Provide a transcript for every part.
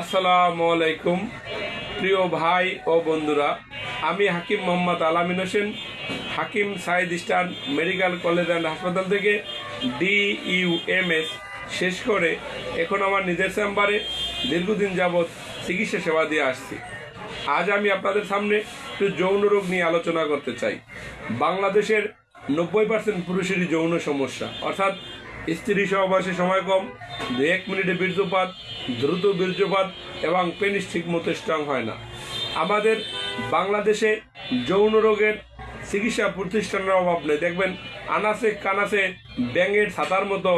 আসসালামু আলাইকুম প্রিয় ভাই ও বন্ধুরা, আমি Hakim Mohammad Alamin Hossain, Hakim Saeed Eastern Medical College and হাসপাতাল থেকে DUMS শেষ করে এখন আমার নিজের চেম্বারে দীর্ঘদিন যাবৎ চিকিৎসা সেবা দিয়ে আসছি। আজ আমি আপনাদের সামনে একটু যৌন রোগ নিয়ে আলোচনা করতে চাই। বাংলাদেশের 90% পুরুষেরই যৌন সমস্যা, অর্থাৎ স্ত্রী সহবাসে সময় কম, 1 মিনিটে বীর্যপাত, দ্রুত বীর্যপাত এবং পেনিস ঠিক মতো স্ট্রং হয় না। আমাদের বাংলাদেশে যৌন রোগের চিকিৎসা প্রতিষ্ঠানের অভাব নেই। দেখবেন আনাচে কানাচে ব্যাঙের ছাতার মতো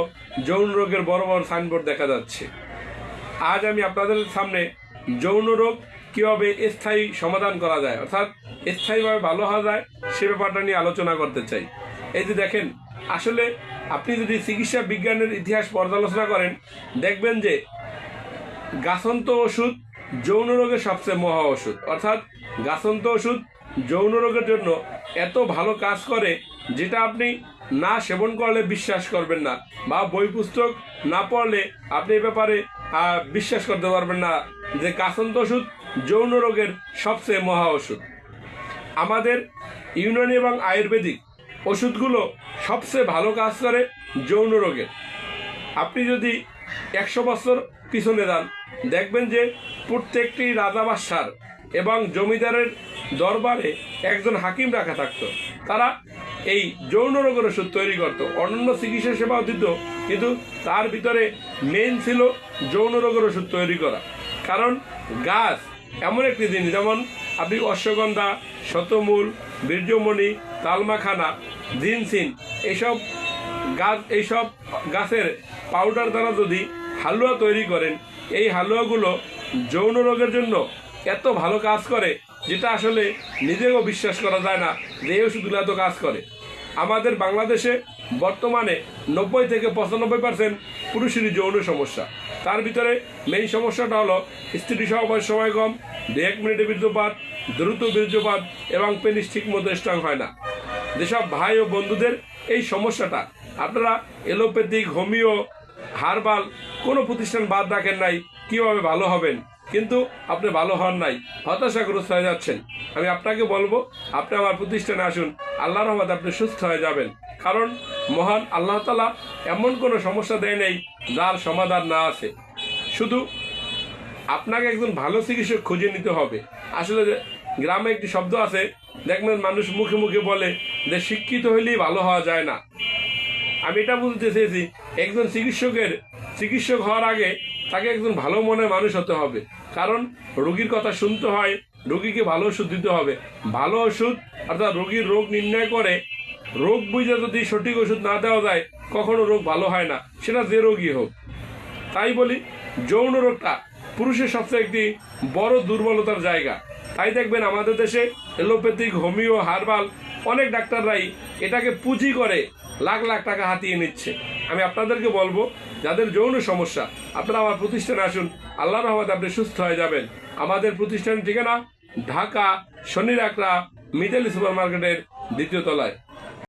যৌন রোগের বড় বড় সাইনবোর্ড দেখা যাচ্ছে। আজ আমি আপনাদের সামনে যৌন রোগ কীভাবে স্থায়ী সমাধান করা যায়, অর্থাৎ স্থায়ীভাবে ভালো হওয়া যায়, সে ব্যাপারটা নিয়ে আলোচনা করতে চাই। এই যে দেখেন, আসলে আপনি যদি চিকিৎসা বিজ্ঞানের ইতিহাস পর্যালোচনা করেন, দেখবেন যে গাছন্ত ওষুধ যৌন রোগের সবচেয়ে মহা ওষুধ। অর্থাৎ গাছন্ত ওষুধ যৌন রোগের জন্য এত ভালো কাজ করে, যেটা আপনি না সেবন করলে বিশ্বাস করবেন না, বা বই পুস্তক না পড়লে আপনি এ ব্যাপারে বিশ্বাস করতে পারবেন না যে গাছন্ত ওষুধ যৌন রোগের সবচেয়ে মহা ওষুধ। আমাদের ইউনানি এবং আয়ুর্বেদিক ওষুধগুলো সবচেয়ে ভালো কাজ করে যৌন রোগের। আপনি যদি 100 বছর পিছনে যান, দেখবেন যে প্রত্যেকটি রাজা বাদশার এবং জমিদারের দরবারে একজন হাকিম রাখা থাকতো। তারা এই যৌন রোগের ওষুধ তৈরি করত, অন্যান্য চিকিৎসা সেবাও দিত, কিন্তু তার ভিতরে মেইন ছিল যৌন রোগের ওষুধ তৈরি করা। কারণ গাছ এমন একটি জিনিস, যেমন আপনি অশ্বগন্ধা, শতমূল, বীর্যমণি, তালমাখানা, জিনসিন, এইসব গাছের পাউডার দ্বারা যদি হালুয়া তৈরি করেন, এই হালুয়াগুলো যৌন রোগের জন্য এত ভালো কাজ করে, যেটা আসলে নিজেও বিশ্বাস করা যায় না যে এই ওষুধগুলো এত কাজ করে। আমাদের বাংলাদেশে বর্তমানে 90 থেকে 95% পুরুষেরই যৌন সমস্যা। তার ভিতরে মেইন সমস্যাটা হলো স্ত্রী সহবাসের সময় কম, 1 মিনিটে বীর্যপাত, দ্রুত বীর্যপাত এবং পেনিস ঠিক মতো স্ট্রং হয় না। যেসব ভাই ও বন্ধুদের এই সমস্যাটা, আপনারা এলোপ্যাথিক, হোমিও, হার্বাল কোনো প্রতিষ্ঠান বাদ রাখেন নাই কীভাবে ভালো হবেন, কিন্তু আপনি ভালো হন নাই, হতাশাগ্রস্ত হয়ে যাচ্ছেন, আমি আপনাকে বলবো আপনি আমার প্রতিষ্ঠানে আসুন, আল্লাহর রহমতে আপনি সুস্থ হয়ে যাবেন। কারণ মহান আল্লাহ তাআলা এমন কোনো সমস্যা দেয় নেই যার সমাধান না আছে। শুধু আপনাকে একজন ভালো চিকিৎসক খুঁজে নিতে হবে। আসলে গ্রামে একটি শব্দ আছে, দেখবেন মানুষ মুখে মুখে বলে যে শিক্ষিত হইলেই ভালো হওয়া যায় না। আমি এটা বলতে চেয়েছি, একজন চিকিৎসক হওয়ার আগে তাকে একজন ভালো মনের মানুষ হতে হবে। কারণ রোগীর কথা শুনতে হয়, রোগীকে ভালো ওষুধ দিতে হবে। ভালো ওষুধ অর্থাৎ রোগীর রোগ নির্ণয় করে রোগ বুঝে যদি সঠিক ওষুধ না দেওয়া যায়, কখনো রোগ ভালো হয় না, সেটা যে রোগী হোক। তাই বলি, যৌন রোগটা পুরুষের সবচেয়ে একটি বড় দুর্বলতার জায়গা। তাই দেখবেন আমাদের দেশে এলোপ্যাথিক, হোমিও, হার্বাল অনেক ডাক্তাররাই এটাকে পুঁজি করে লাখ লাখ টাকা হাতিয়ে নিচ্ছে। আমি আপনাদেরকে বলবো, যাদের যৌন সমস্যা, আপনারা আমার প্রতিষ্ঠানে আসুন, আল্লাহর রহমতে আপনি সুস্থ হয়ে যাবেন। আমাদের প্রতিষ্ঠানের ঠিকানা ঢাকা শনির আকরা মিতালি সুপার মার্কেটের 2য় তলায়।